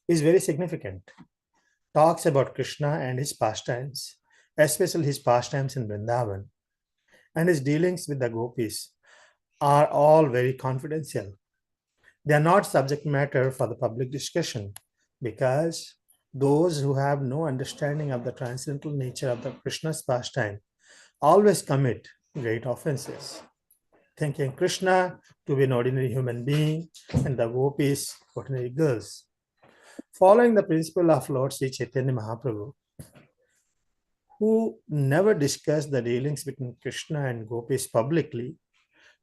is very significant. Talks about Krishna and his pastimes, especially his pastimes in Vrindavan, and his dealings with the gopis are all very confidential. They are not subject matter for the public discussion because those who have no understanding of the transcendental nature of the Krishna's pastime always commit great offenses, thinking Krishna to be an ordinary human being and the gopis ordinary girls. Following the principle of Lord Sri Chaitanya Mahaprabhu, who never discussed the dealings between Krishna and gopis publicly,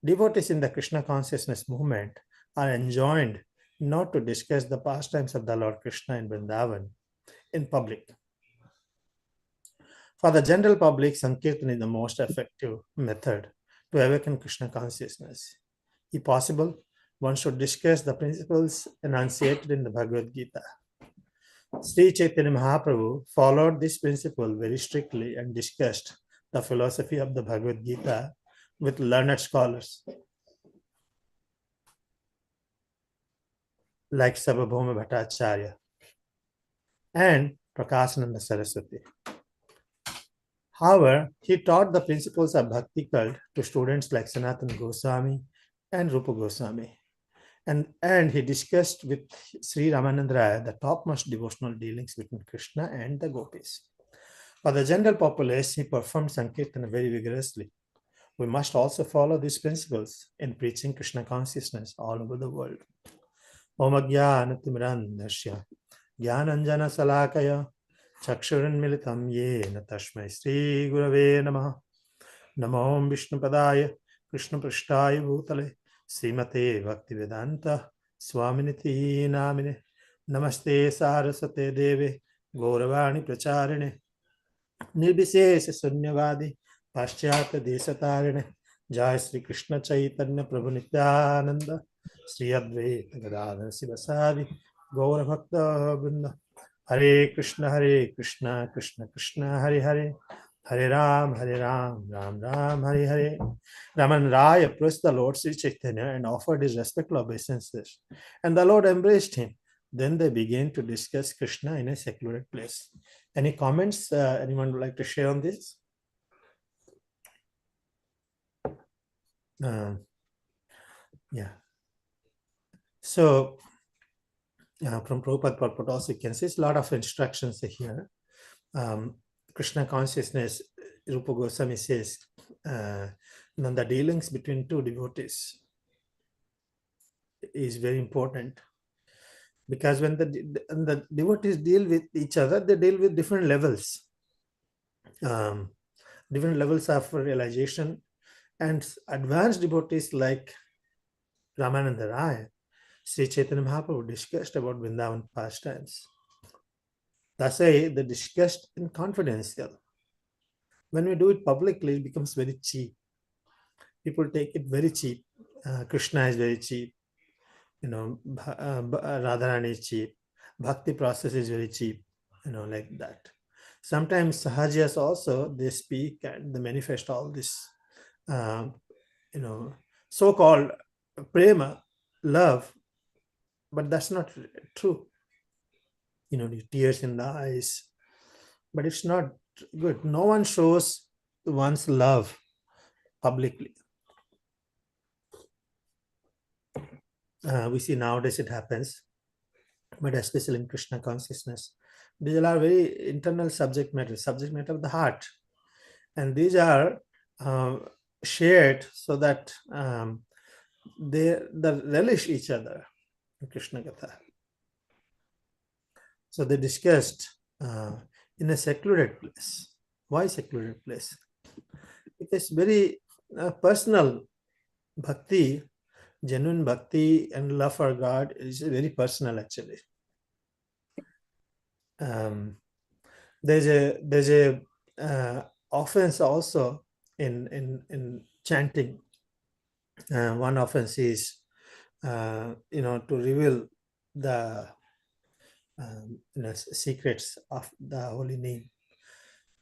devotees in the Krishna consciousness movement are enjoined not to discuss the pastimes of the Lord Krishna in Vrindavan in public. For the general public, Sankirtan is the most effective method to awaken Krishna consciousness. If possible, one should discuss the principles enunciated in the Bhagavad Gita. Sri Chaitanya Mahaprabhu followed this principle very strictly and discussed the philosophy of the Bhagavad Gita with learned scholars like Sarvabhauma Bhattacharya and Prakasananda Saraswati. However, he taught the principles of Bhakti cult to students like Sanatana Goswami and Rupa Goswami. And he discussed with Sri Ramananda Raya the topmost devotional dealings between Krishna and the gopis. For the general populace, he performed Sankirtana very vigorously. We must also follow these principles in preaching Krishna consciousness all over the world. Om Ajnanatimrandasya Jnananjana Salakaya Chakshuranmilitam Yena Tashmai Sri Gurave Namaha Namo Vishnupadaya Krishna Prishtaya Bhutale Srimate Bhaktivedanta Swaminiti Namine Namaste Saraswate Deve Gauravani Pracharine Nirbisesha Sunyavadi Paschyata Desatarine Jai Sri Krishna Chaitanya Prabhu Nityananda Sri Advaita Gadadhara Sivasadi Gaura Bhakta Vrinda Hare Krishna Krishna Krishna Hare Hare Hare Ram Ram Ram Hare Hare. Raman Rai approached the Lord Sri Chaitanya and offered his respectful obeisances, and the Lord embraced him. Then they began to discuss Krishna in a secluded place. Any comments anyone would like to share on this? Yeah. So, from Prabhupada purport also you can see a lot of instructions here. Krishna consciousness, Rupa Goswami says, the dealings between two devotees is very important, because when the devotees deal with each other, they deal with different levels of realization, and advanced devotees like Ramananda Raya, Sri Chaitanya Mahaprabhu discussed about Vrindavan pastimes. That's why they discussed in confidential. When we do it publicly, it becomes very cheap. People take it very cheap. Krishna is very cheap. Radharani is cheap. Bhakti process is very cheap. Like that. Sometimes Sahajiyas also, they speak and they manifest all this, so-called prema, love, but that's not true. Tears in the eyes, but it's not good. No one shows one's love publicly. We see nowadays it happens, but especially in Krishna consciousness, these are very internal subject matter of the heart, and these are shared so that they relish each other in Krishna Katha. So they discussed in a secluded place. Why secluded place? Because very personal bhakti, genuine bhakti and love for God is very personal actually. There's a offense also in chanting. One offense is to reveal the secrets of the holy name.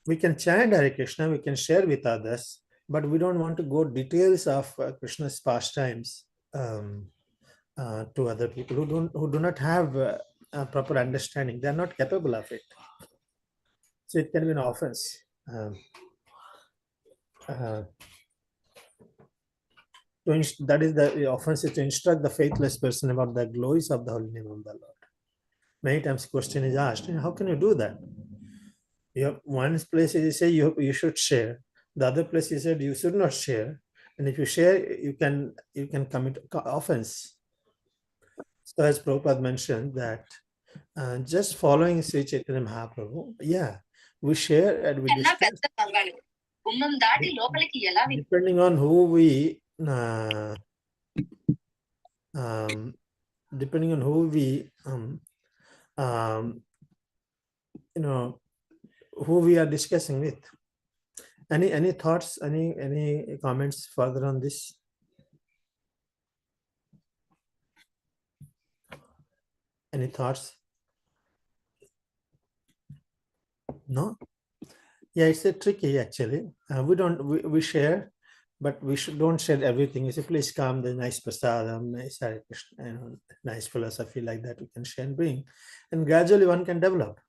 We can chant Hare Krishna, we can share with others, but we don't want to go details of Krishna's pastimes to other people who do not have proper understanding, they are not capable of it. So it can be an offense. Uh, that is the offense is to instruct the faithless person about the glories of the holy name of the Lord. Many times, question is asked, how can you do that? You have one place you say you should share, the other place you said you should not share, and if you share, you can commit offense. So as Prabhupada mentioned that just following Sri Chaitanya Mahaprabhu, yeah, we share and we discuss. Depending on who we depending on who we who we are discussing with. Any thoughts, any comments further on this? Any thoughts? No. Yeah, it's a tricky actually. We share, but we don't share everything. You say, please come, the nice prasadam, nice Hare Krishna, nice philosophy like that we can share and bring, and gradually one can develop.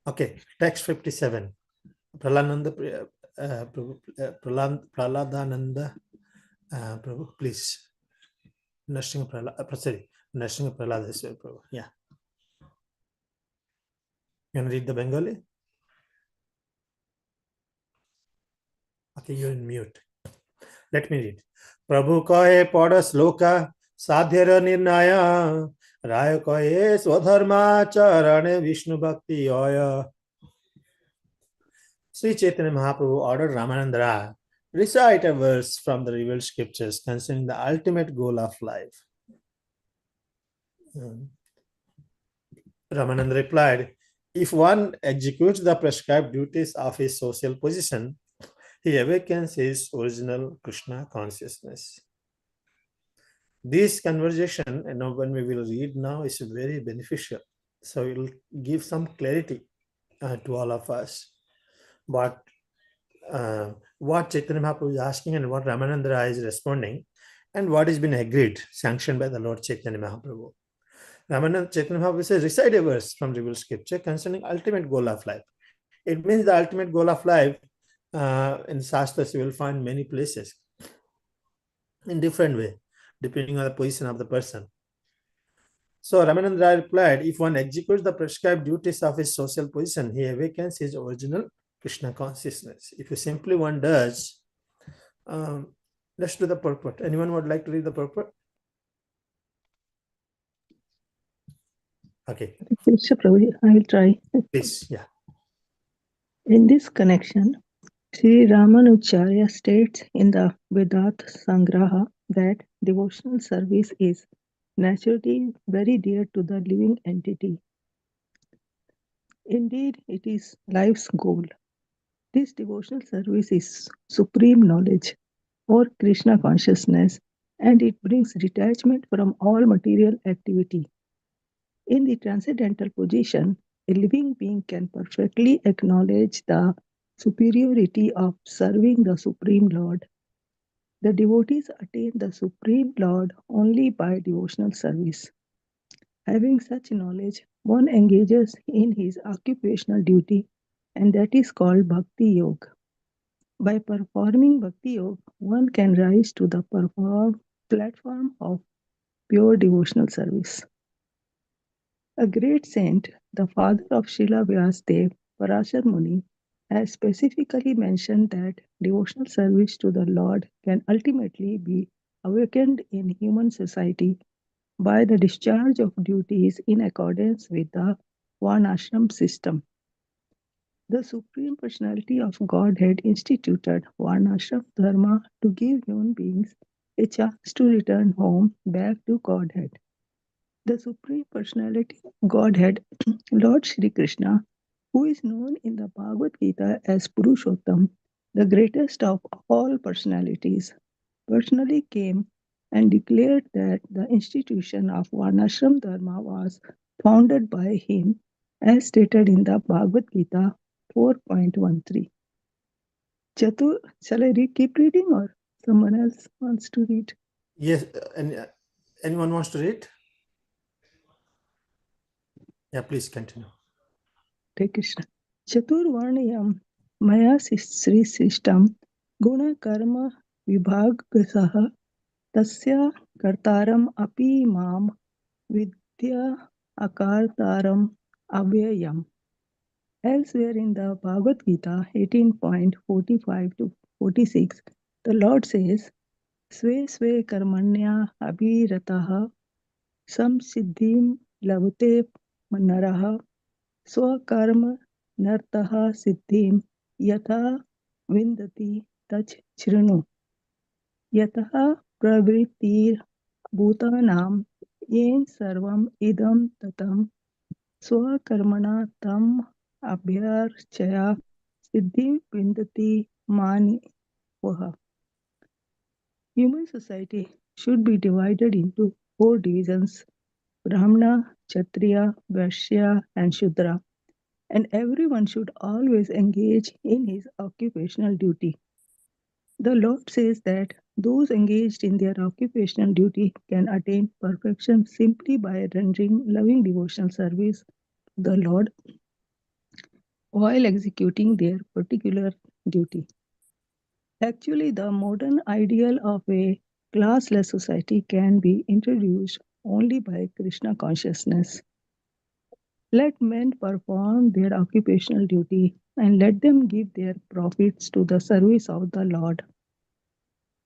Okay, text 57. Praladananda Prabhu, please. Nursing Prahlad, Prabhu. Yeah. You can read the Bengali? Okay, you're in mute. Let me read. Prabhu kahe pada sloka sadhyara nirnaya Raya kahe swadharma charane Vishnu bhakti oya. Sri Chaitanya Mahaprabhu ordered Ramananda recite a verse from the revealed scriptures concerning the ultimate goal of life. Ramananda replied, if one executes the prescribed duties of his social position, he awakens his original Krishna consciousness. This conversation, when we will read now, is very beneficial. So it will give some clarity to all of us. But what Chaitanya Mahaprabhu is asking and what Ramananda is responding, and what has been agreed, sanctioned by the Lord Chaitanya Mahaprabhu. Ramananda Chaitanya Mahaprabhu says, recite a verse from revealed scripture concerning ultimate goal of life. It means the ultimate goal of life in Shastras you will find many places in different way, depending on the position of the person. So Ramananda replied, if one executes the prescribed duties of his social position, he awakens his original Krishna consciousness. If you simply one does, let's do the purport. Anyone would like to read the purport? Okay. I will try. Please, yeah. In this connection, Sri Ramanujarya states in the Vedanta Sangraha that devotional service is naturally very dear to the living entity. Indeed, it is life's goal. This devotional service is supreme knowledge or Krishna consciousness, and it brings detachment from all material activity. In the transcendental position, a living being can perfectly acknowledge the superiority of serving the Supreme Lord. The devotees attain the Supreme Lord only by devotional service. Having such knowledge, one engages in his occupational duty, and that is called Bhakti Yoga. By performing Bhakti Yoga, one can rise to the platform of pure devotional service. A great saint, the father of Srila Vyasadeva, Parashar Muni, has specifically mentioned that devotional service to the Lord can ultimately be awakened in human society by the discharge of duties in accordance with the Varnashram system. The Supreme Personality of Godhead instituted Varnashram Dharma to give human beings a chance to return home back to Godhead. The Supreme Personality of Godhead, Lord Shri Krishna, who is known in the Bhagavad Gita as Purushottam, the greatest of all personalities, personally came and declared that the institution of Varnashram Dharma was founded by him, as stated in the Bhagavad Gita 4.13. Shall I keep reading or someone else wants to read? Yes, and Anyone wants to read? Yeah, please continue. Hare Krishna. Chaturvarnayam maya sri system guna karma vibhagasah tasya kartaram api mam vidya akartaram avyayam. Elsewhere in the Bhagavad Gita 18.45 to 46, the Lord says, Sve sve karmanya abhiratah samsiddhim labhate manaraha स्वकर्म नरतः सिद्धिं यथा विन्दति तच् शृणु यतः प्रवृत्तिर्भूतानां येन सर्वम् इदं ततं स्वकर्मणा तम् अभ्यर्चया सिद्धिं विन्दति मानवः. Human society should be divided into four divisions: Brahmana, Kshatriya, Vaishya, and Shudra, and everyone should always engage in his occupational duty. The Lord says that those engaged in their occupational duty can attain perfection simply by rendering loving devotional service to the Lord while executing their particular duty. Actually, the modern ideal of a classless society can be introduced only by Krishna consciousness. Let men perform their occupational duty and let them give their profits to the service of the Lord.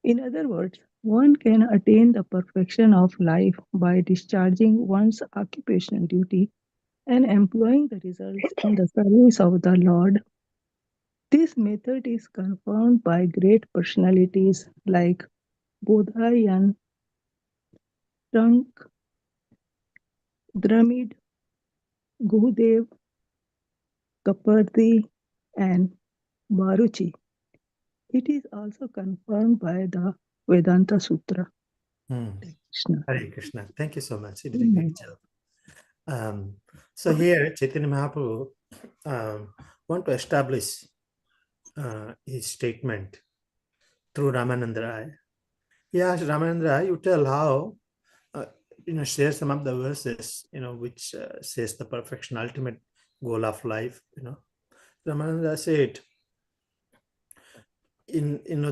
In other words, one can attain the perfection of life by discharging one's occupational duty and employing the results in the service of the Lord. This method is confirmed by great personalities like Bodhayan, Trunk, Dramid, Gurudev, Kapardi, and Baruchi. It is also confirmed by the Vedanta Sutra. Krishna. Hare Krishna. Thank you so much. You did a great job. So here, Chaitanya Mahaprabhu want to establish his statement through Ramananda Rai. He asked Ramananda Rai, you tell how, share some of the verses, which says the perfection, ultimate goal of life. Ramananda said,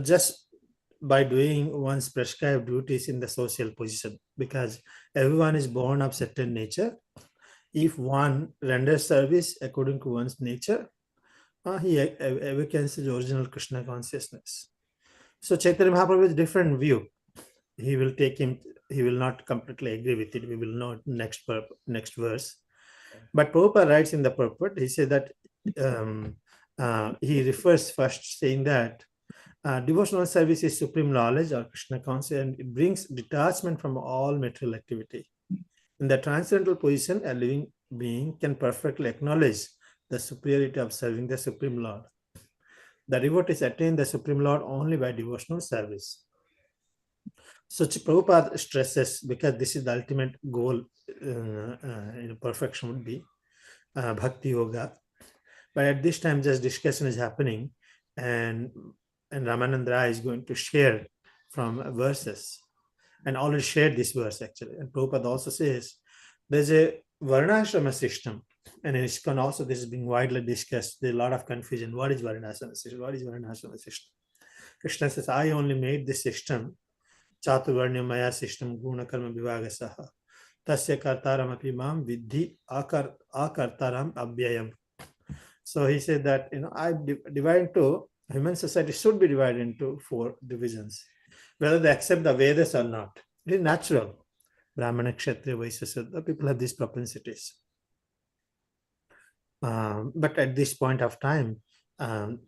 just by doing one's prescribed duties in the social position, because everyone is born of certain nature. If one renders service according to one's nature, he awakens his original Krishna consciousness. So Chaitanya Mahaprabhu has a different view. He will not completely agree with it. We will know next verse. But Prabhupada writes in the purport, he said that he refers first saying that devotional service is supreme knowledge or Krishna consciousness, and it brings detachment from all material activity. In the transcendental position, a living being can perfectly acknowledge the superiority of serving the Supreme Lord. The devotees attain the Supreme Lord only by devotional service. So Prabhupada stresses, because this is the ultimate goal, perfection would be Bhakti Yoga. But at this time, just discussion is happening, and Ramananda Rai is going to share from verses, and already shared this verse actually. And Prabhupada also says there's a Varnashrama system, and in ISKCON also this is being widely discussed. There's a lot of confusion. What is Varnashrama system? What is Varnashrama system? Krishna says, I only made this system, Chaturvarnya Maya system, Guna Karma Vivagasaha. Tasya Kartaram Api Mam Vidhi Akartaram Abhyayam. So he said that, I divide into, human society should be divided into four divisions, whether they accept the Vedas or not. It is natural. Brahmana, Kshatriya, Vaishya, Sudra, people have these propensities. But at this point of time,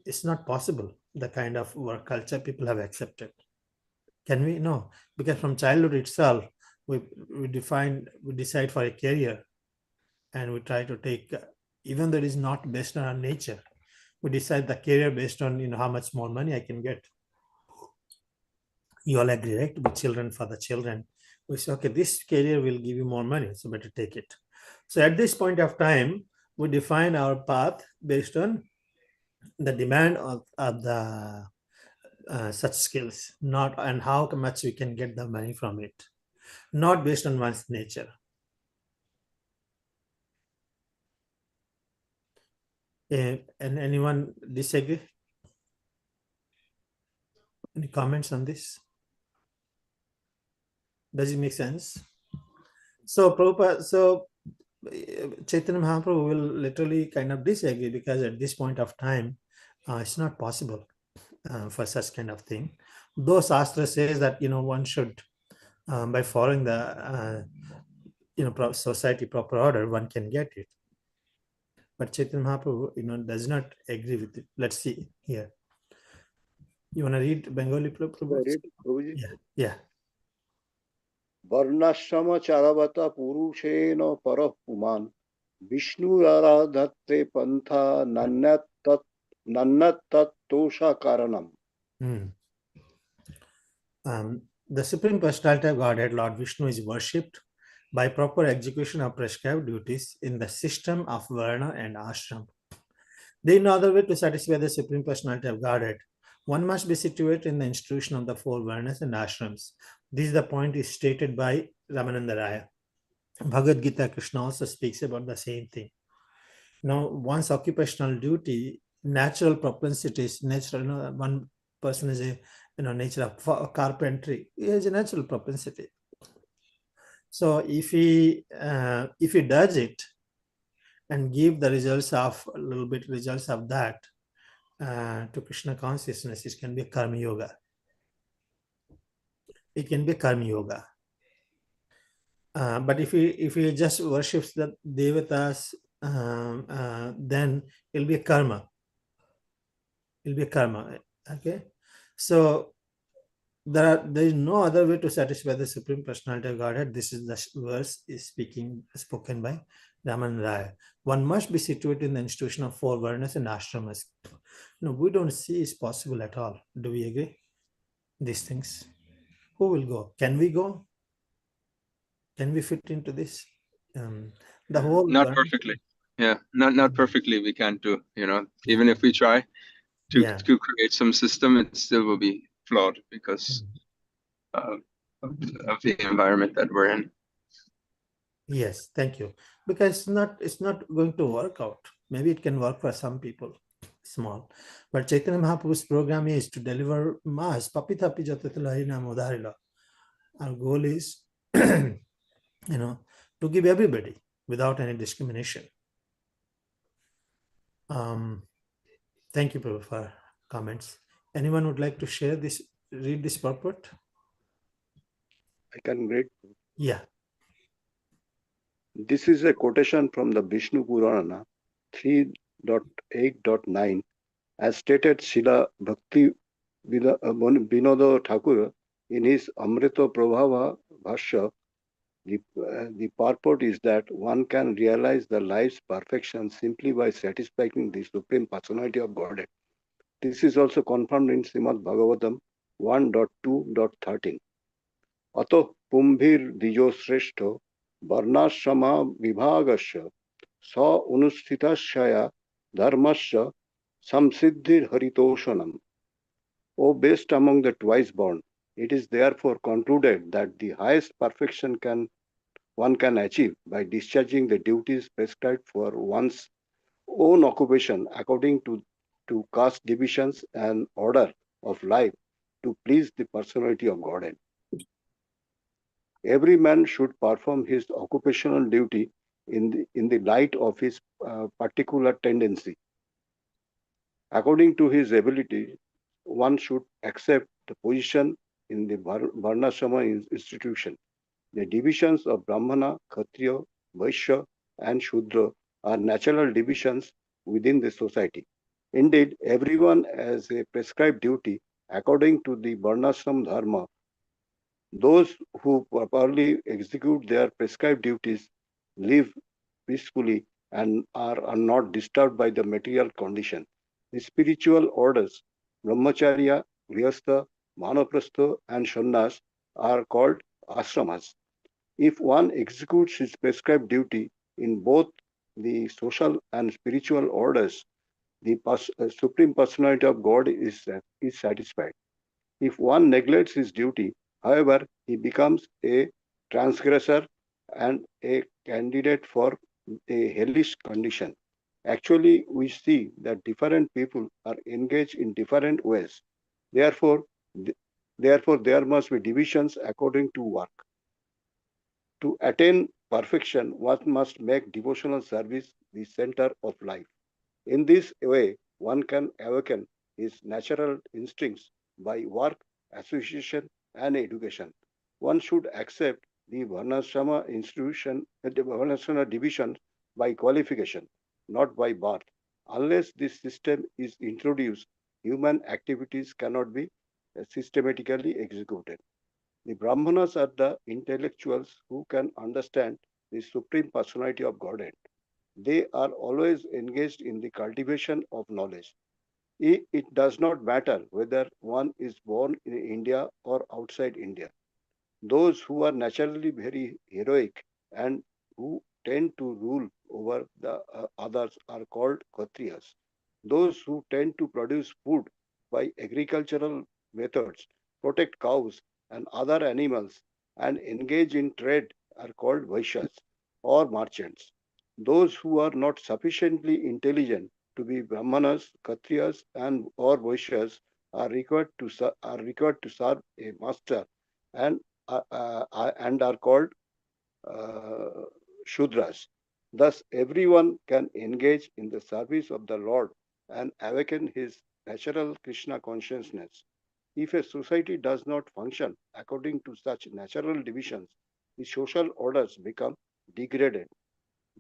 it's not possible, the kind of work culture people have accepted. Can we? No, because from childhood itself, we decide for a career, and we try to take, even though it is not based on our nature, we decide the career based on how much more money I can get. You all agree, right? With children, for the children, we say, okay, this career will give you more money, so better take it. So at this point of time, we define our path based on the demand of the such skills, not and how much we can get the money from it. not based on one's nature. And anyone disagree? Any comments on this? Does it make sense? So Prabhupada, Chaitanya Mahaprabhu will literally kind of disagree, because at this point of time, it's not possible for such kind of thing. Though Shastra says that one should, by following the society proper order, one can get it. But Chaitanya Mahaprabhu, does not agree with it. Let's see here. You want to read Bengali, Prabhu? Read, Prabhuji. Yeah. Varnashrama charavata purushena parah puman Vishnu aradhate pantha nannat tat tosha karanam. The Supreme Personality of Godhead, Lord Vishnu, is worshipped by proper execution of prescribed duties in the system of Varna and Ashram. There is no other way to satisfy the Supreme Personality of Godhead. One must be situated in the institution of the 4 Varnas and Ashrams. This is the point is stated by Ramananda Raya. Bhagavad Gita, Krishna also speaks about the same thing. Now, one's occupational duty, natural propensities, natural, one person is a nature of carpentry, is a natural propensity. So if he does it and give the results of a little bit results of that to Krishna consciousness, it can be karma yoga. It can be karma yoga. But if he just worships the devatas, then it'll be a karma. It'll be a karma. Okay. So there is no other way to satisfy the Supreme Personality of Godhead. This is the verse is spoken by Raman Raya. One must be situated in the institution of 4 Varnas and Ashramas. No, we don't see it's possible at all. Do we agree? These things. Who will go? Can we go? Can we fit into this? The whole not perfectly. Yeah, not perfectly. We can't do. Even if we try to create some system, it still will be flawed because of the environment that we're in. Yes, thank you. Because it's not going to work out. Maybe it can work for some people, small. But Chaitanya Mahaprabhu's program is to deliver mass. Papithapi jatatalahina modharila. Our goal is, to give everybody without any discrimination. Thank you, Prabhu, for comments. Anyone would like to share this, read this purport? I can read. Yeah. This is a quotation from the Vishnu Purana 3.8.9 as stated Srila Bhakti Vinoda Thakur in his Amrita Prabhava Bhashya. The purport is that one can realize the life's perfection simply by satisfying the Supreme Personality of Godhead. This is also confirmed in Srimad Bhagavatam 1.2.13. Ato pumbhir dijo shrestho varnashrama vibhagasya sa unusthitasya dharmasya samsiddhir haritoshanam. O best among the twice born, it is therefore concluded that the highest perfection one can achieve by discharging the duties prescribed for one's own occupation according to caste divisions and order of life to please the personality of Godhead. Every man should perform his occupational duty in the light of his particular tendency. According to his ability, one should accept the position in the Varnashrama institution. The divisions of Brahmana, Kshatriya, Vaishya, and Shudra are natural divisions within the society. Indeed, everyone has a prescribed duty according to the Varnashram Dharma. Those who properly execute their prescribed duties live peacefully and are not disturbed by the material condition. The spiritual orders, Brahmacharya, Grihastha, Manaprastha, and Sannyas, are called ashramas. If one executes his prescribed duty in both the social and spiritual orders, the Supreme Personality of God is satisfied. If one neglects his duty, however, he becomes a transgressor, and a candidate for a hellish condition. Actually, we see that different people are engaged in different ways. Therefore, therefore, there must be divisions according to work. To attain perfection, one must make devotional service the center of life. In this way, one can awaken his natural instincts by work, association, and education. One should accept the Varnashrama institution, the Varnashrama division by qualification, not by birth. Unless this system is introduced, human activities cannot be systematically executed. The Brahmanas are the intellectuals who can understand the Supreme Personality of Godhead. They are always engaged in the cultivation of knowledge. It does not matter whether one is born in India or outside India. Those who are naturally very heroic and who tend to rule over the others are called Kshatriyas. Those who tend to produce food by agricultural methods, protect cows and other animals, and engage in trade are called Vaishyas or merchants. Those who are not sufficiently intelligent to be Brahmanas, Kshatriyas, and or Vaishyas are required to serve a master and and are called uh, Shudras. Thus, everyone can engage in the service of the Lord and awaken his natural Krishna consciousness. If a society does not function according to such natural divisions, the social orders become degraded.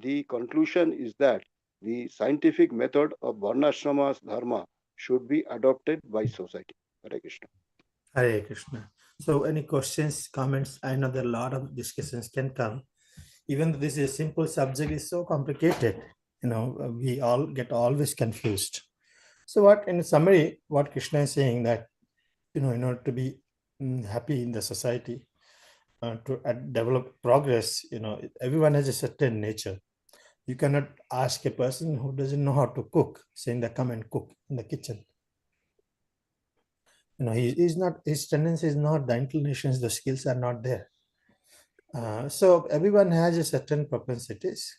The conclusion is that the scientific method of Varnashrama Dharma should be adopted by society. Hare Krishna. Hare Krishna. So, any questions, comments? I know there are a lot of discussions can come. Even though this is a simple subject, is so complicated. We all get always confused. So, what in summary, what Krishna is saying that in order to be happy in the society, to develop progress, everyone has a certain nature. You cannot ask a person who doesn't know how to cook, saying that come and cook in the kitchen. He's not, his tendency is not, the inclinations, the skills are not there. So everyone has a certain propensities,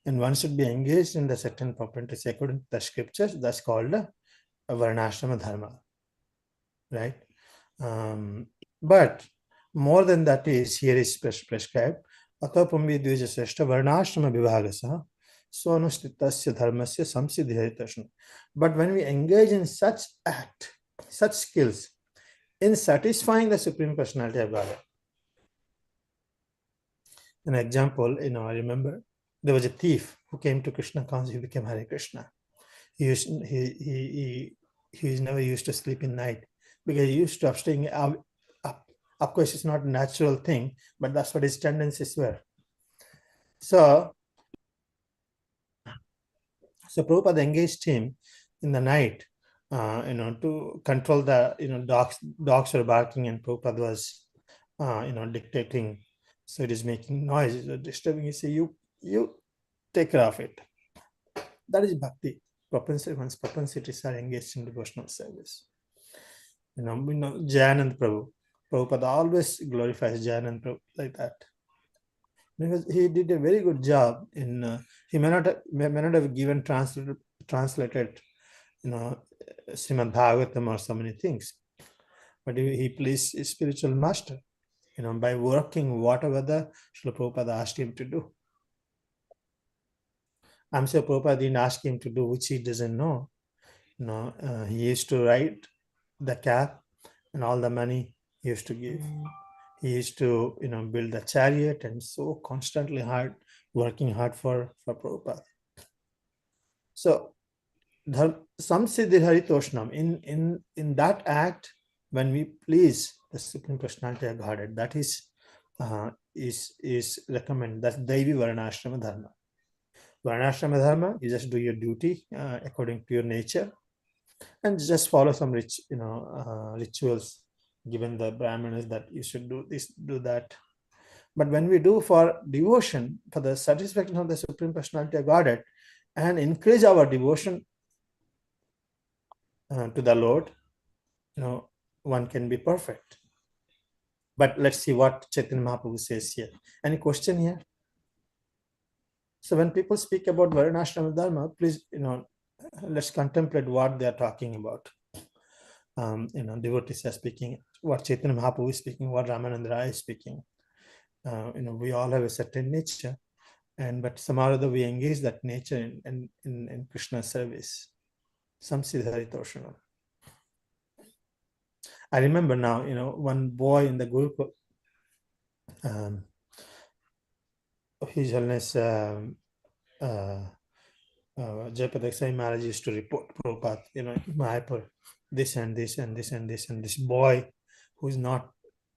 and one should be engaged in the certain propensities according to the scriptures. That's called a varnashrama dharma, right? But more than that is here is prescribed. Atapamvi dvijasreshta varnashrama vibhagasa sonustitasya dharmasya samsiddhyaritashna. But when we engage in such act, such skills, in satisfying the Supreme Personality of Godhead. An example, I remember there was a thief who came to Krishna consciousness, he became Hare Krishna. He never used to sleep in night because he used to abstain. Of course, it's not a natural thing, but that's what his tendencies were. So Prabhupada engaged him in the night, to control the, dogs were barking and Prabhupada was, dictating. So it is making noise, it is disturbing. He say, you take care of it. That is bhakti. One's propensities are engaged in devotional service. Jayanand Prabhupada always glorifies Jayanand Prabhu like that. Because he did a very good job in, he may not have given translated, Srimad Bhagavatam or so many things, but he pleased his spiritual master, by working whatever the Srila Prabhupada asked him to do. I'm sure Prabhupada didn't ask him to do which he doesn't know. He used to write the cab and all the money he used to give. He used to, build the chariot and so constantly working hard for Prabhupada. So, samsiddhi haritoshnam, in that act, when we please the Supreme Personality of Godhead, that is recommended. That's Devi Varnashrama Dharma. Varnashrama Dharma, you just do your duty according to your nature, and just follow some rituals given the Brahmanas that you should do this, do that. But when we do for devotion, for the satisfaction of the Supreme Personality of Godhead, and increase our devotion to the Lord, one can be perfect. But let's see what Chaitanya Mahaprabhu says here. Any question here? So when people speak about Varnashrama Dharma, please, let's contemplate what they are talking about. Devotees are speaking, what Chaitanya Mahaprabhu is speaking, what Ramananda Raya is speaking. We all have a certain nature, but somehow or other we engage that nature in Krishna's service. Some Siddharitoshana. I remember now, one boy in the group, His Holiness Jayapada Sai Maharaj used to report Prabhupada, Mayapur, this and this and this and this, and this boy who is not,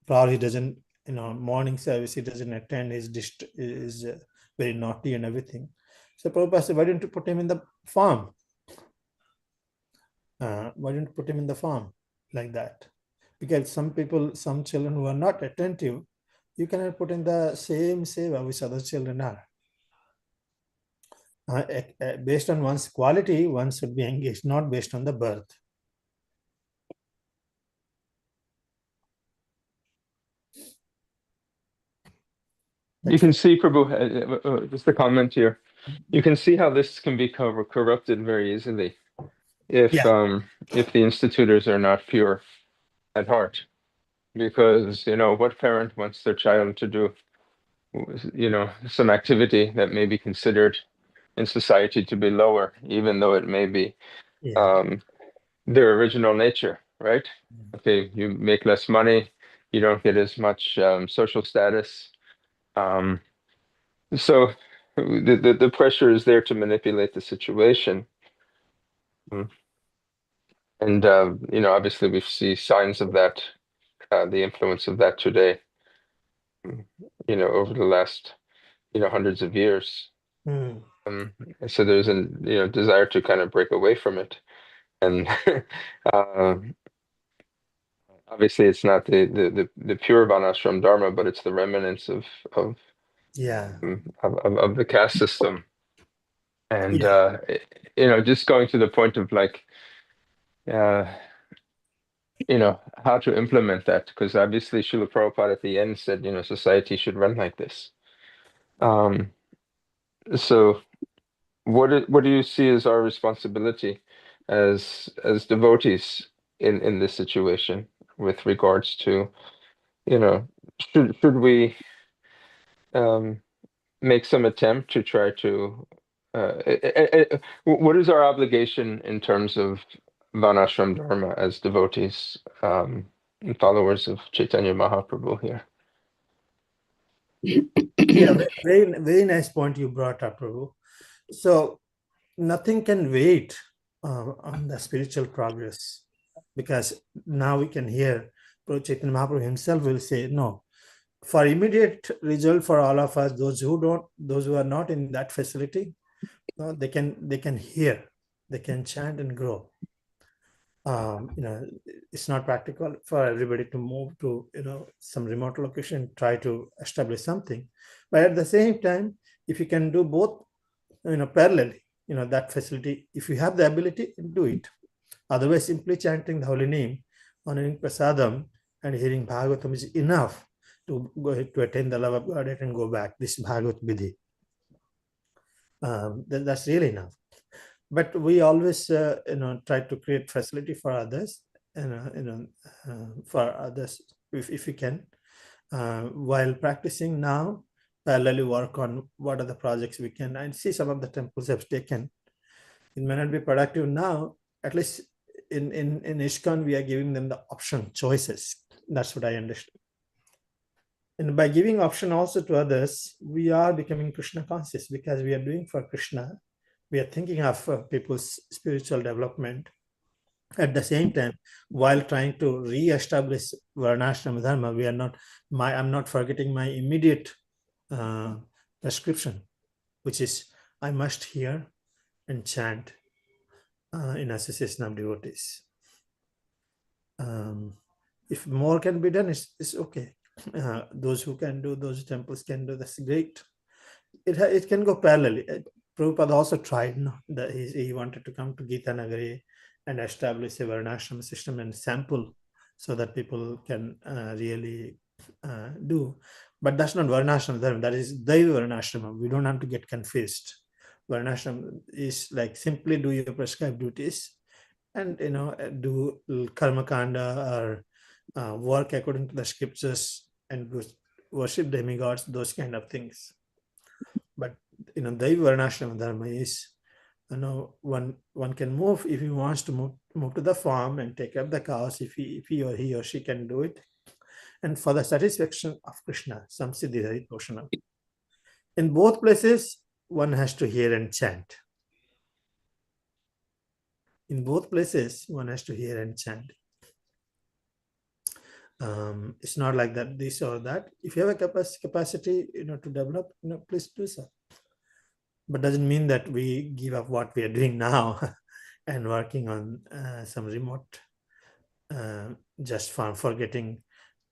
probably doesn't, morning service, he doesn't attend, is very naughty and everything. So Prabhupada said, why don't you put him in the farm? Why don't you put him in the farm like that? Because some children who are not attentive, you cannot put in the same seva which other children are. Based on one's quality, one should be engaged, not based on the birth. You can see, Prabhu, just a comment here. You can see how this can be corrupted very easily if the institutors are not pure at heart. Because, what parent wants their child to do, some activity that may be considered in society to be lower, even though it may be their original nature, right? Okay, you make less money, you don't get as much social status. So the pressure is there to manipulate the situation. And, obviously we see signs of that, the influence of that today, over the last, hundreds of years. So there's a, desire to kind of break away from it. And obviously it's not the pure Varnashram Dharma, but it's the remnants of the caste system. And, just going to the point of like, how to implement that, because obviously Srila Prabhupada at the end said, society should run like this. So what do you see as our responsibility as devotees in this situation with regards to, should we make some attempt to try to what is our obligation in terms of Varnashram Dharma as devotees and followers of Chaitanya Mahaprabhu here? Very, very nice point you brought up, Prabhu. So nothing can wait on the spiritual progress, because now we can hear Chaitanya Mahaprabhu himself will say, no, for immediate result for all of us, those who are not in that facility, they can hear, they can chant and grow. It's not practical for everybody to move to some remote location, try to establish something, but at the same time, if you can do both parallelly, that facility, if you have the ability, do it. Otherwise, simply chanting the holy name, honoring prasadam and hearing Bhagavatam is enough to go ahead to attain the love of God and go back. This Bhagavat Vidhi. That's really enough. But we always try to create facility for others, for others if we can, while practicing now, parallelly work on what are the projects we can. And see, some of the temples have taken. It may not be productive now. At least in ISKCON, we are giving them the option, choices. That's what I understand. And by giving option also to others, we are becoming Krishna conscious, because we are doing for Krishna. We are thinking of people's spiritual development. At the same time, while trying to re-establish Varnashram Dharma, I'm not forgetting my immediate prescription, which is I must hear and chant in association of devotees. If more can be done, it's okay. Those who can do, those temples can do, that's great. It can go parallelly. Prabhupada also tried, he wanted to come to Gita Nagari and establish a Varnashram system and sample, so that people can really do. But that's not Varnashrama Dharma, that is Daiva Varnashrama. We don't have to get confused. Varnashrama is like simply do your prescribed duties and do karma kanda or work according to the scriptures and worship demigods, those kind of things. But Daiva Varnashrama Dharma is one can move if he wants to move to the farm and take up the cows, if he or she can do it, and for the satisfaction of Krishna, Samsiddhi Haritoshanam. In both places, one has to hear and chant. In both places, one has to hear and chant. It's not like that, this or that. If you have a capacity, to develop, please do so. But doesn't mean that we give up what we are doing now and working on some remote, just for forgetting.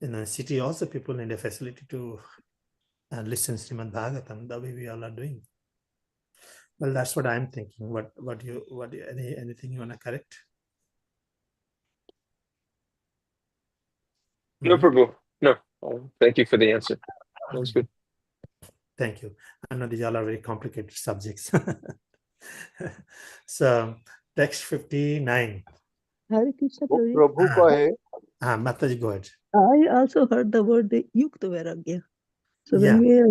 In the city, also people need a facility to listen to Srimad Bhagavatam the way we all are doing. Well, that's what I'm thinking. Anything you want to correct? No, Prabhu. No. Thank you for the answer. That was good. Thank you. I know these all are very complicated subjects. So, text 59. Hare Krishna, Prabhuji. Prabhu kahe, Mataji, go ahead. I also heard the word the Yukta Vairagya. So Yeah. when we are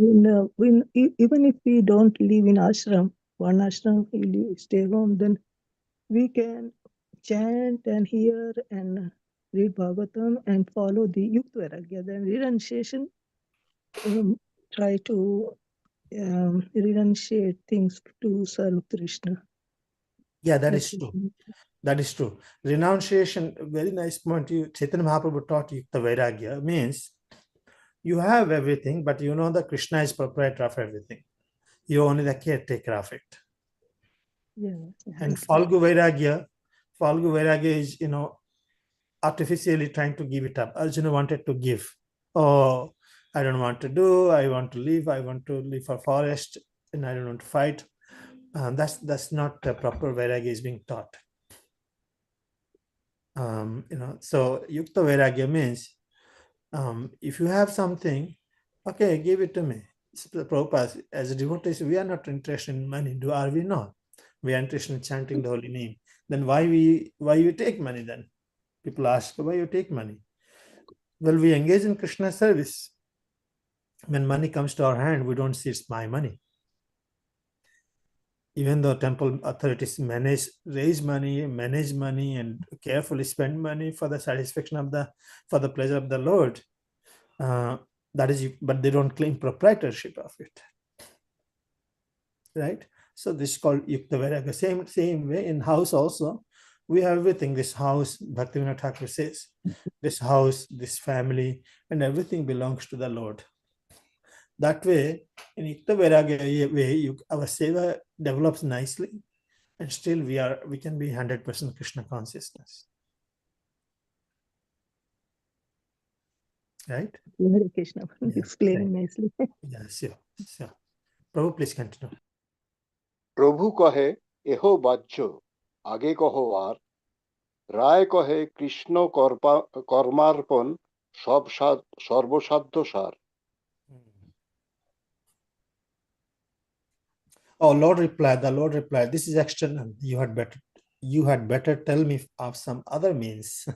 even if we don't live in ashram, one ashram, we stay home, then we can chant and hear and read Bhagavatam and follow the Yukta Vairagya. Then renunciation, try to renunciate things to serve Krishna. Yeah, that is true. That is true. Renunciation, very nice point. Chaitanya Mahaprabhu taught Yukta Vairagya means you have everything, but you know that Krishna is proprietor of everything. You're only the caretaker of it. Yeah. And Falgu Vairagya is, artificially trying to give it up. Arjuna wanted to give. Oh, I don't want to do. I want to live. I want to live for forest, and I don't want to fight. That's not the proper Vairagya is being taught. So Yukta Vairagya means if you have something, okay, give it to me. Prabhupada, as devotees, we are not interested in money, are we not? We are interested in chanting the holy name. Then why you take money then? People ask, why you take money? Well, we engage in Krishna service. When money comes to our hand, we don't see it's my money. Even though temple authorities raise money, manage money, and carefully spend money for the satisfaction for the pleasure of the Lord, but they don't claim proprietorship of it, right? So this is called Yukta Vairagya. Same way in house also, we have everything. This house, Bhaktivinoda Thakur says, this house, this family, and everything belongs to the Lord. That way, in Yukta Vairagya way, our seva develops nicely, and still we can be 100% Krishna consciousness. Right? Hare Krishna, explaining nicely. Yeah, sure. Prabhu, please continue. Prabhu kahe, eho bajjo, age kaho ar, Rai kahe Krishna karmarpan, sarvoshaddho sar. Oh, the Lord replied, this is external. You had better tell me of some other means.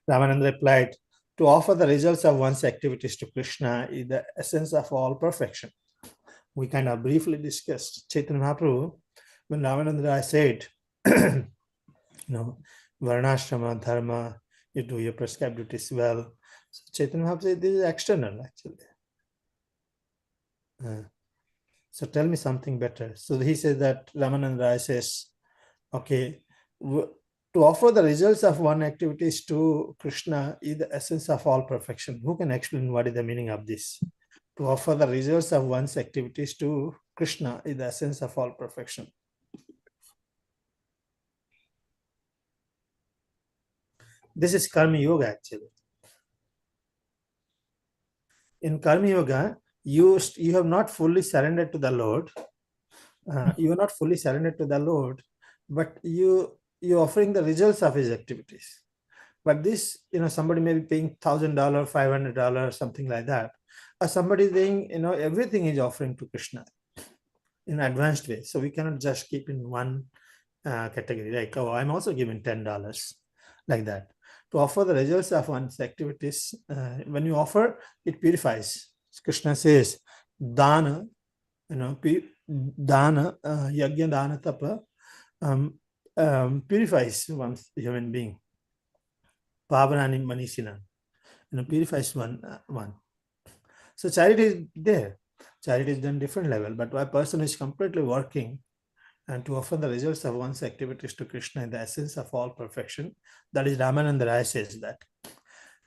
Ramananda replied, to offer the results of one's activities to Krishna is the essence of all perfection. We kind of briefly discussed Chaitanya Mahaprabhu when Ramananda said, Varnashrama, Dharma, you do your prescribed duties well. So Chaitanya Mahaprabhu said, this is external actually. So tell me something better. So he says that Ramananda says, okay, to offer the results of one activities to Krishna is the essence of all perfection. Who can explain what is the meaning of this? To offer the results of one's activities to Krishna is the essence of all perfection. This is Karma Yoga actually. In Karma Yoga, you have not fully surrendered to the Lord. You are not fully surrendered to the Lord, but you're offering the results of his activities. But this, somebody may be paying $1,000, $500, something like that. Or somebody saying, everything is offering to Krishna in advanced way. So we cannot just keep in one category, like, oh, I'm also giving $10, like that. To offer the results of one's activities, when you offer, it purifies. Krishna says, dana, dana, yajna, dana, tapa, purifies one's human being. Pavanani manisina, purifies one. So charity is there. Charity is done different level, but a person is completely working and to offer the results of one's activities to Krishna in the essence of all perfection. That is Ramananda Raya says that.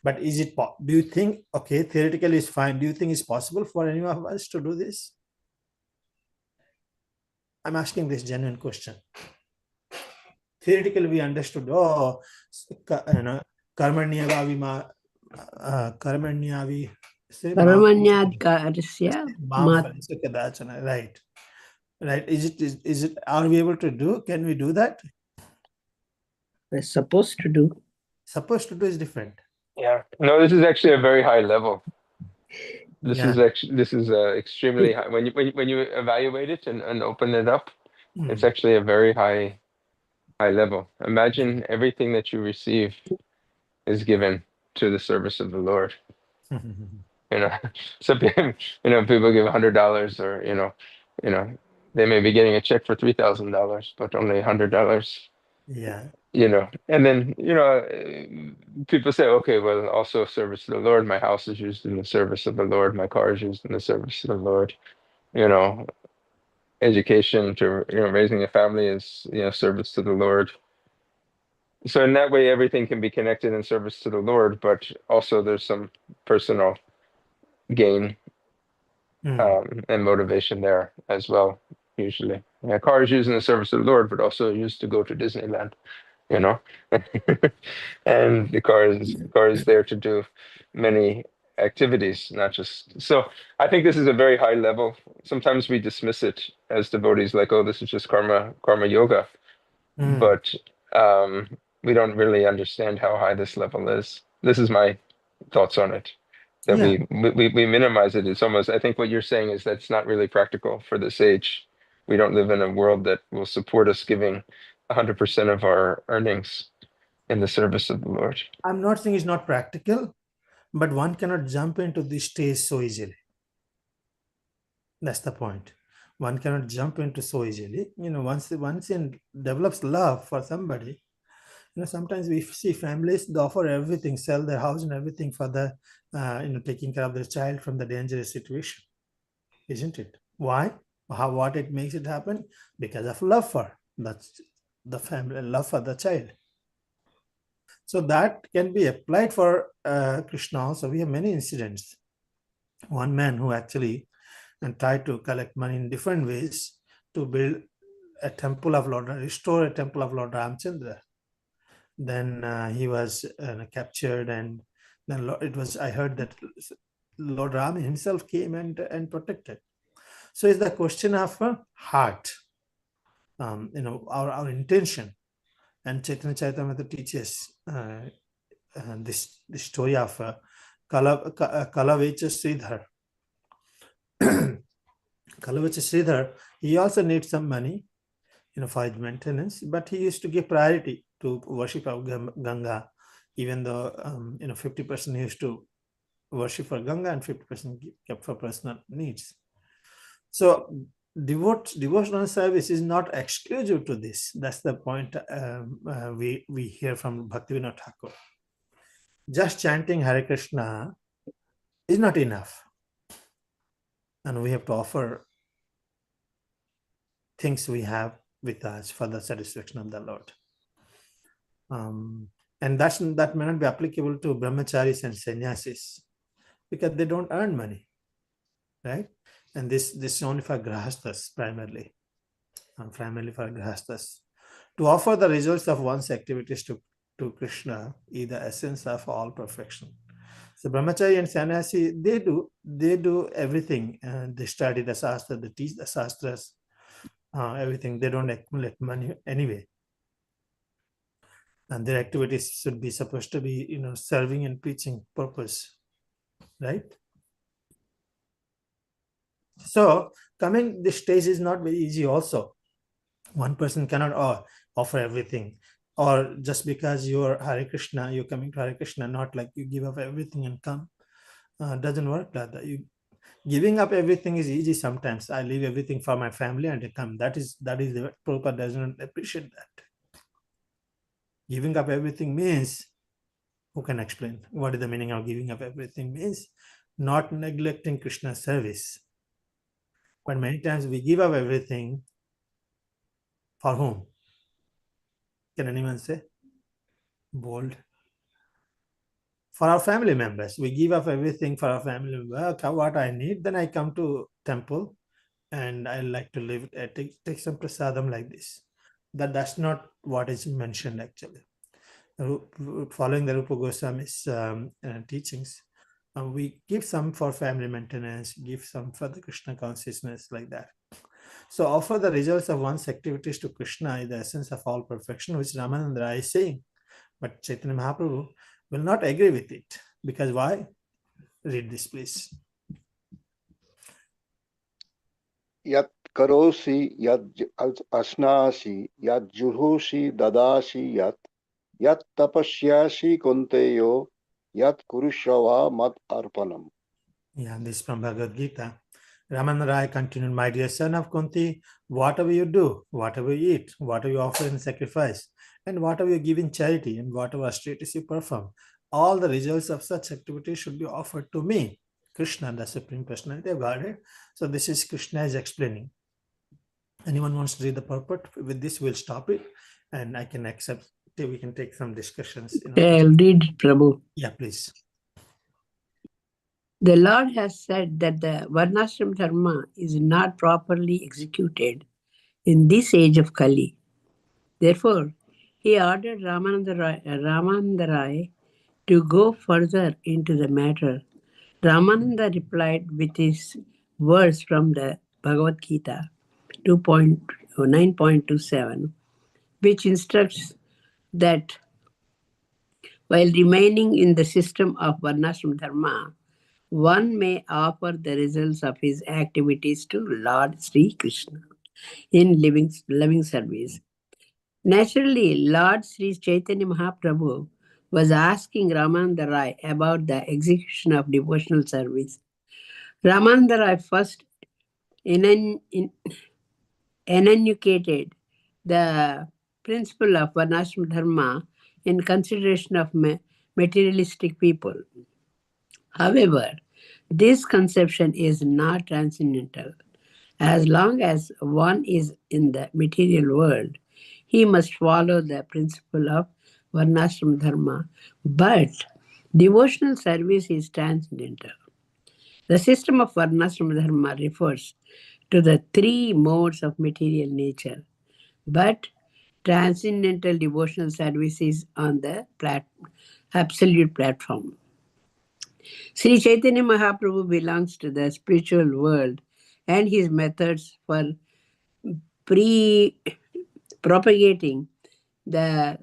But is it, do you think, okay, theoretically is fine. Do you think it's possible for any of us to do this? I'm asking this genuine question. Theoretically, we understood, karmanyavavima, karmanyavi, right. Right. Is it, are we able to do? Can we do that? We're supposed to do. Supposed to do is different. Yeah. No, this is actually a very high level. This is extremely high. When you evaluate it and open it up, it's actually a very high level. Imagine everything that you receive is given to the service of the Lord. So people give $100, or they may be getting a check for $3,000, but only $100. Yeah. And then people say, okay, well, also service to the Lord. My house is used in the service of the Lord. My car is used in the service of the Lord. Education to raising a family is service to the Lord. So in that way, everything can be connected in service to the Lord, but also there's some personal gain and motivation there as well. Usually, a car is used in the service of the Lord, but also used to go to Disneyland. And the car is there to do many activities, not just. So I think this is a very high level. Sometimes we dismiss it as devotees, like, oh, this is just karma yoga, but we don't really understand how high this level is. This is my thoughts on it. That we minimize it. It's almost, I think what you're saying is that's not really practical for this age. We don't live in a world that will support us giving 100% of our earnings in the service of the Lord. I'm not saying it's not practical, but one cannot jump into this stage so easily. That's the point. One cannot jump into so easily. Once it develops love for somebody, sometimes we see families, they offer everything, sell their house and everything for the, taking care of their child from the dangerous situation. Isn't it? Why? What it makes it happen? Because of love for that's the family, love for the child. So that can be applied for Krishna also. We have many incidents. One man who actually tried to collect money in different ways to build a temple of Lord, restore a temple of Lord Ramchandra. Then he was captured, and then I heard that Lord Ram himself came and protected. So it's the question of heart, our intention. And Chaitanya Charitamrita teaches this story of Kalavecha Sridhar. Kalavecha Sridhar, he also needs some money, for his maintenance, but he used to give priority to worship of Ganga, even though 50% he used to worship for Ganga and 50% kept for personal needs. So devotional service is not exclusive to this. That's the point we hear from Bhaktivinoda Thakur. Just chanting Hare Krishna is not enough. And we have to offer things we have with us for the satisfaction of the Lord. And that may not be applicable to brahmacharis and sannyasis because they don't earn money, right? And this is only for grahasthas primarily for grahasthas. To offer the results of one's activities to Krishna is the essence of all perfection. So brahmachari and sannyasi, they do everything. They study the shastra, they teach the shastras, everything. They don't accumulate money anyway. and their activities should be supposed to be, serving and preaching purpose, right? So coming this stage is not very easy also. One person cannot offer everything, or just because you're Hare Krishna, you're coming to Hare Krishna, not like you give up everything and come. Doesn't work like that. Giving up everything is easy sometimes. I leave everything for my family and I come. That is the Prabhupada doesn't appreciate that. Giving up everything means, who can explain what is the meaning of giving up everything? Means not neglecting Krishna's service. But many times we give up everything for whom? Can anyone say? Bold. For our family members. We give up everything for our family members. What I need, then I come to temple and I like to live, take some prasadam like this. That's not what is mentioned actually. Following the Rupa Goswami's teachings, we give some for family maintenance, give some for the Krishna consciousness, like that. So offer the results of one's activities to Krishna is the essence of all perfection, which Ramananda Rai is saying. But Chaitanya Mahaprabhu will not agree with it. Because why? Read this, please. Yat karosi, yat asnasi, yat juhosi, dadashi, yat tapasyashi kunteyo, yat kurushava mat arpanam. Yeah, this is from Bhagavad Gita. Ramananda Rai continued, my dear son of Kunti, whatever you do, whatever you eat, whatever you offer in sacrifice, and whatever you give in charity, and whatever austerities you perform, all the results of such activities should be offered to me, Krishna, the Supreme Personality of Godhead. So this is Krishna is explaining. Anyone wants to read the purport? With this, we'll stop it, and I can accept. We can take some discussions. I'll read it, Prabhu. Yeah, please. The Lord has said that the Varnashram Dharma is not properly executed in this age of Kali. Therefore, he ordered Ramananda Rai to go further into the matter. Ramananda replied with his verse from the Bhagavad Gita 9.27, which instructs that while remaining in the system of Varnashram Dharma, one may offer the results of his activities to Lord Sri Krishna in loving service. Naturally, Lord Sri Chaitanya Mahaprabhu was asking Ramananda Rai about the execution of devotional service. Ramananda Rai first enunciated the principle of Varnashram Dharma in consideration of materialistic people. However, this conception is not transcendental. As long as one is in the material world, he must follow the principle of Varnashram Dharma, but devotional service is transcendental. The system of Varnashram Dharma refers to the three modes of material nature, but transcendental devotional service is on the absolute platform. Sri Chaitanya Mahaprabhu belongs to the spiritual world, and his methods for propagating the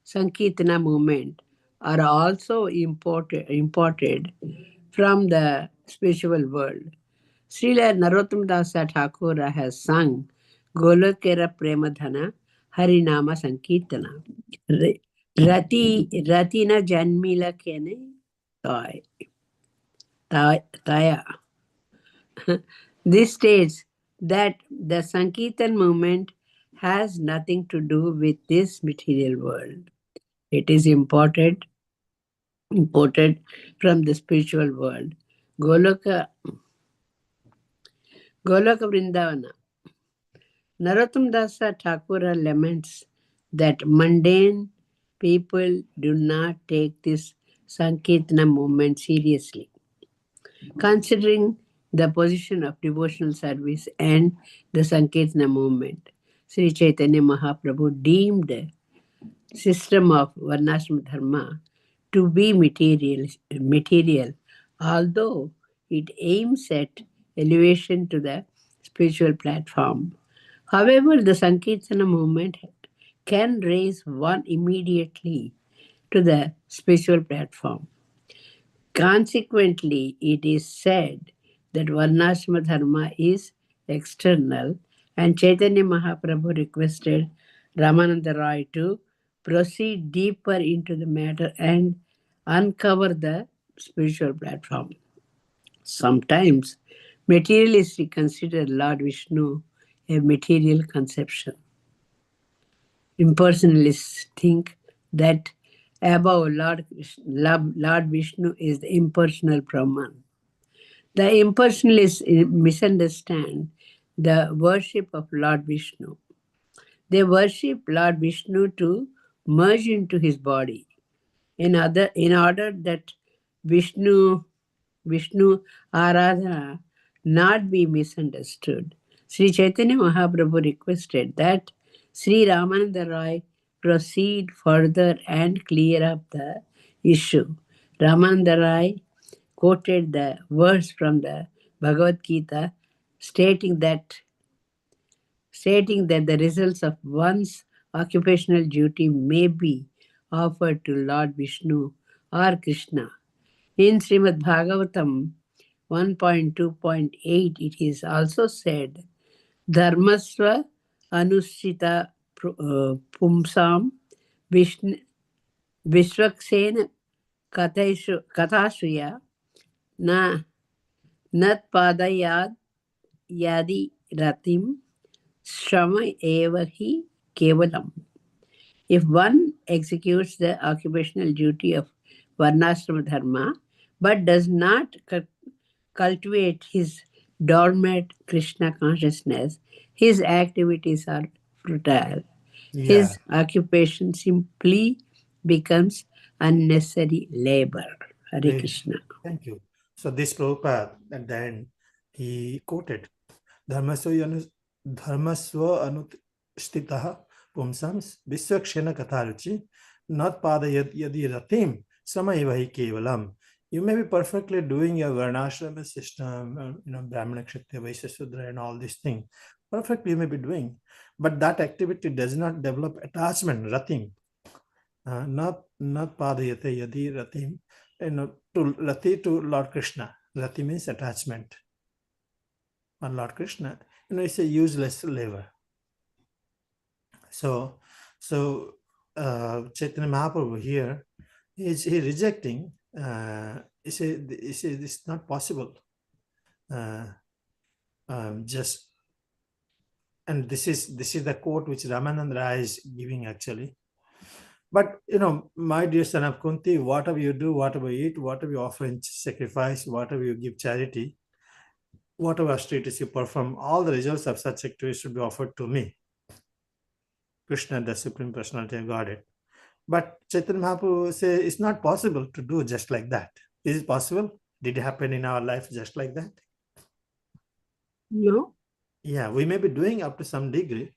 Sankirtana movement are also imported from the spiritual world. Srila Narottam Dasa Thakura has sung Golokera Premadhana Harinama Sankirtana. Ratina Janmila Kene Taya. This states that the Sankirtan movement has nothing to do with this material world. It is imported from the spiritual world. Goloka Vrindavana. Narottam Dasa Thakura laments that mundane people do not take this Sankirtana movement seriously. Considering the position of devotional service and the Sankirtana movement, Sri Chaitanya Mahaprabhu deemed the system of Varnashram Dharma to be material, although it aims at elevation to the spiritual platform. However, the Sankirtana movement can raise one immediately to the spiritual platform. Consequently, it is said that Varnashrama Dharma is external, and Chaitanya Mahaprabhu requested Ramananda Roy to proceed deeper into the matter and uncover the spiritual platform. Sometimes materialists consider Lord Vishnu a material conception. Impersonalists think that above Lord Vishnu is the impersonal Brahman. The impersonalists misunderstand the worship of Lord Vishnu. They worship Lord Vishnu to merge into his body. In order that Vishnu Aradhana not be misunderstood, Sri Chaitanya Mahaprabhu requested that Sri Ramananda Roy proceed further and clear up the issue. Ramananda Roy quoted the verse from the Bhagavad Gita stating that the results of one's occupational duty may be offered to Lord Vishnu or Krishna. In Srimad Bhagavatam 1.2.8, it is also said, Dharmasva Anushita Pumsam Vishwaksena Kathasuya Na Nat Padayad Yadi Ratim Shrama Evahi Kevalam. If one executes the occupational duty of Varnashrama Dharma but does not cultivate his dormant Krishna consciousness, his activities are futile. His occupation simply becomes unnecessary labor. Hare Krishna. Thank you. So this Prabhupada, at the end, he quoted, Dharmasva anustitaha pumsam visvakshena katharuchi not pada yadi ratim samaevahi kevalam. You may be perfectly doing your varnashrama system, Brahmana, Kshatriya, Vaishya, Sudra, and all these things. Perfectly you may be doing, but that activity does not develop attachment, ratim. Not padayate yadi ratim, to rati to Lord Krishna. Rati means attachment on Lord Krishna. It's a useless labor. So Chaitanya Mahaprabhu here is rejecting. He said it's not possible. Just, and this is the quote which Ramananda Rai is giving actually. But my dear son of Kunti, whatever you do, whatever you eat, whatever you offer in sacrifice, whatever you give charity, whatever activities you perform, all the results of such activities should be offered to me, Krishna, the Supreme Personality of Godhead. But Chaitanya Mahaprabhu says it's not possible to do just like that. Is it possible? Did it happen in our life just like that? No. Yeah, we may be doing up to some degree,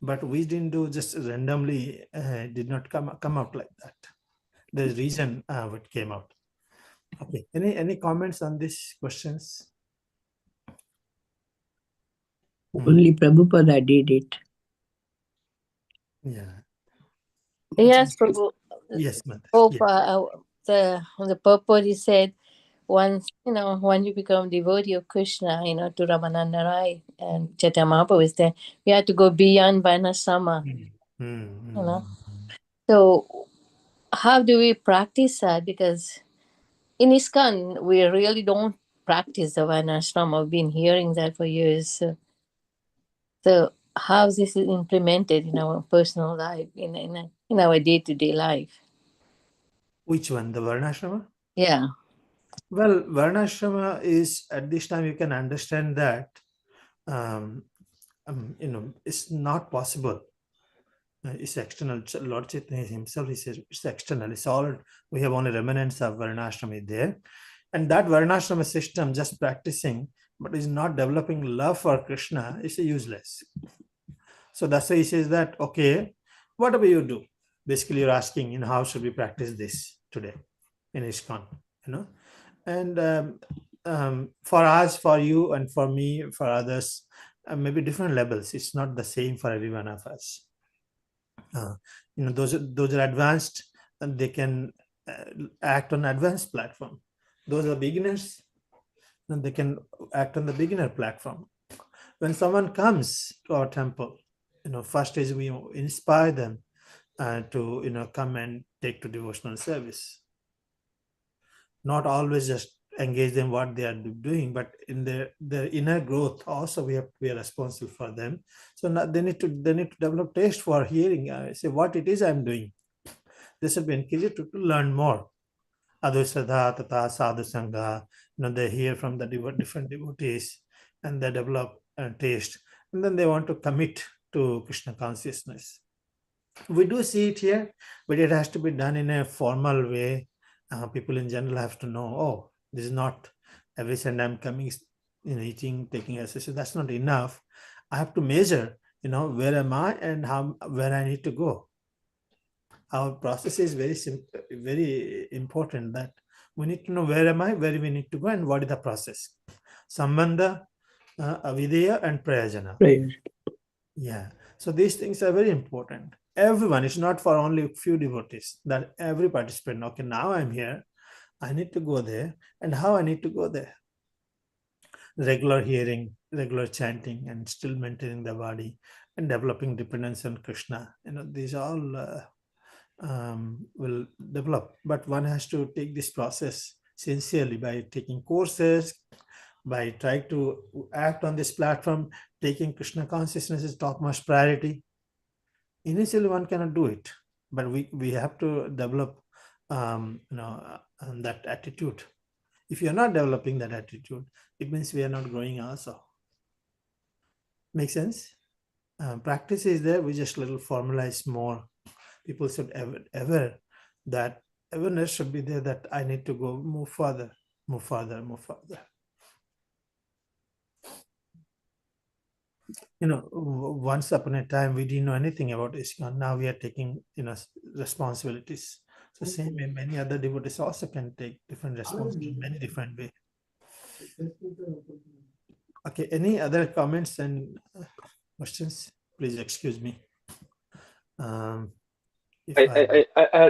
but we didn't do just randomly, did not come out like that. There's reason what came out. Okay, any comments on these questions? Only Prabhupada did it. Yeah. Yes, Prabhu. Yes, Madhya. The purport he said, once you become devotee of Krishna, to Ramananda Rai and Chaitanya Mahaprabhu is there, we have to go beyond Varnashrama. So how do we practice that? Because in ISKCON, we really don't practice the Varnashrama. I've been hearing that for years. So how is this implemented in our personal life, in our day-to-day life? Which one? The Varnashrama? Yeah. Well, Varnashrama is, at this time, you can understand that, it's not possible. It's external. Lord Chaitanya himself, he says it's external. It's all, we have only remnants of Varnashrama there. And that Varnashrama system, just practicing, but is not developing love for Krishna, is useless. So that's why he says that, okay, whatever you do, basically you're asking, how should we practice this today in ISKCON, And for us, for you, and for me, for others, maybe different levels. It's not the same for every one of us. Those are advanced, and they can act on advanced platform. Those are beginners, and they can act on the beginner platform. When someone comes to our temple, first is we inspire them to come and take to devotional service. Not always just engage them what they are doing, but in their inner growth also we are responsible for them. So now they need to develop taste for hearing. Say what it is I'm doing. They should be encouraged to learn more. Advaisradha tata sadhu sangha. They hear from the different devotees, and they develop taste, and then they want to commit to Krishna consciousness. We do see it here, but it has to be done in a formal way. People in general have to know, oh, this is not every Sunday I'm coming, eating, taking exercise. That's not enough. I have to measure, where am I and where I need to go. Our process is very simple, very important, that we need to know where am I, where we need to go, and what is the process. Sambandha, avideya, and prayajana. Prayer. Yeah. So these things are very important. Everyone, it's not for only a few devotees, that every participant, okay, now I'm here, I need to go there, and how I need to go there. Regular hearing, regular chanting, and still maintaining the body, and developing dependence on Krishna. These all will develop, but one has to take this process sincerely by taking courses, by trying to act on this platform, taking Krishna consciousness as topmost priority. Initially, one cannot do it, but we have to develop that attitude. If you are not developing that attitude, it means we are not growing also. Make sense? Practice is there, we just little formalize more. People should ever that awareness should be there, that I need to go move further, move further, move further. Once upon a time we didn't know anything about ISKCON. Now we are taking responsibilities. So same way many other devotees also can take different responsibilities in many different ways. Okay, any other comments and questions? Please excuse me. I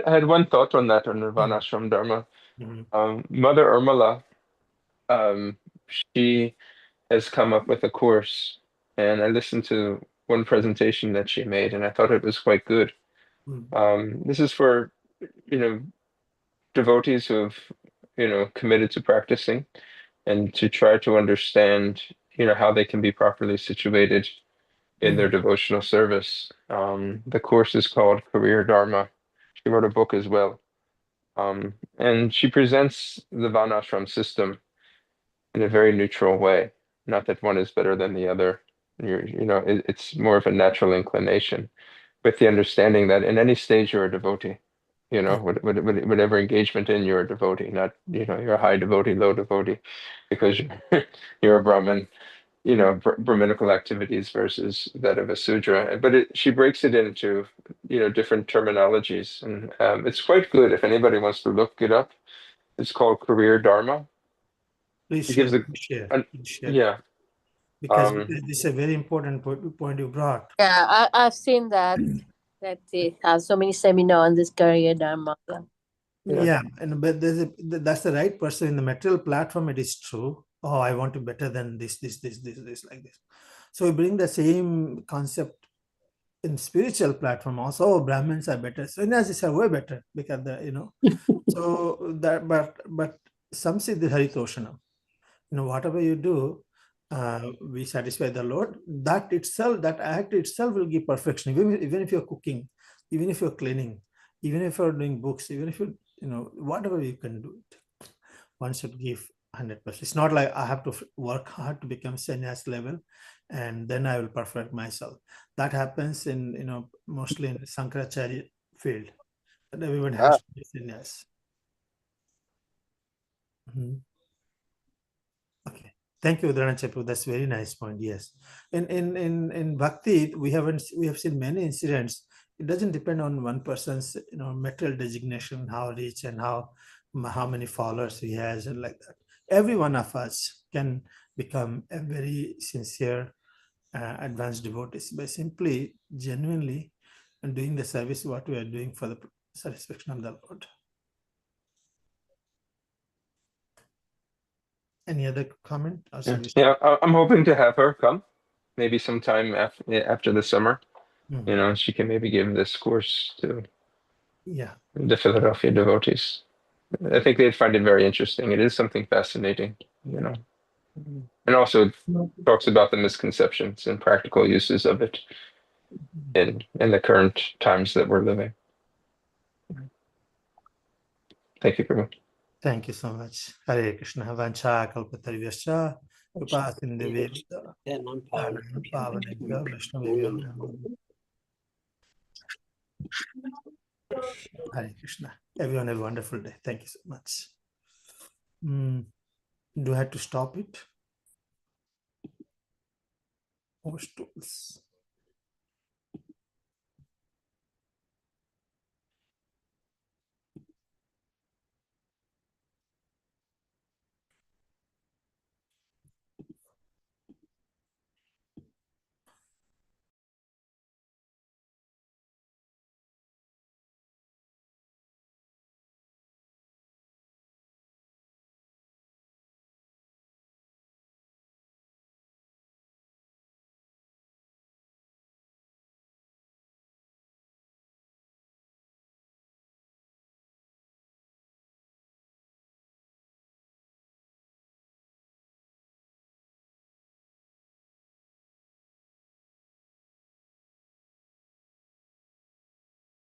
had one thought on that, on Nirvanashram Dharma. Mother Urmila, she has come up with a course, and I listened to one presentation that she made, and I thought it was quite good. This is for devotees who have committed to practicing, and to try to understand how they can be properly situated in their devotional service. The course is called Career Dharma. She wrote a book as well. And she presents the Varnashram system in a very neutral way. Not that one is better than the other. It's more of a natural inclination, with the understanding that in any stage you're a devotee. Whatever engagement in, you're a devotee. Not you're a high devotee, low devotee, because you're a Brahmin. Brahminical activities versus that of a Sudra. But she breaks it into, different terminologies. And it's quite good. If anybody wants to look it up, it's called Career Dharma. Please It gives share. Yeah. Because this is a very important point you brought. Yeah, I've seen that they have so many seminars on this Career Dharma. Yeah, but that's the right person. In the material platform, it is true. Oh, I want to be better than this, like this. So we bring the same concept in spiritual platform also. Oh, Brahmins are better. Sannyasis are way better because so that, but some say the Haritoshanam. Whatever you do, we satisfy the Lord. That act itself will give perfection. Even if you're cooking, even if you're cleaning, even if you're doing books, even if you whatever you can do it, one should give 100%. It's not like I have to work hard to become sannyas level, and then I will perfect myself. That happens in mostly in the Sankaracharya field. That everyone has to be sannyas. Okay. Thank you, Udranachapu. That's a very nice point. Yes. In Bhakti, we have seen many incidents. It doesn't depend on one person's material designation, how rich and how many followers he has, and like that. Every one of us can become a very sincere, advanced devotee by simply genuinely and doing the service what we are doing for the satisfaction of the Lord. Any other comment? Or Yeah, I'm hoping to have her come maybe sometime after the summer. She can maybe give this course to the Philadelphia devotees. I think they'd find it very interesting. It is something fascinating, and also talks about the misconceptions and practical uses of it in the current times that we're living. Thank you, Prabhu. Thank you so much. Hare Krishna. Vancha kalpatarvyascha kripa sindhuvebhyo pavanebhyo vaishnavebhyo namo. Hare Krishna. Everyone have a wonderful day. Thank you so much. Do I have to stop it? Most tools.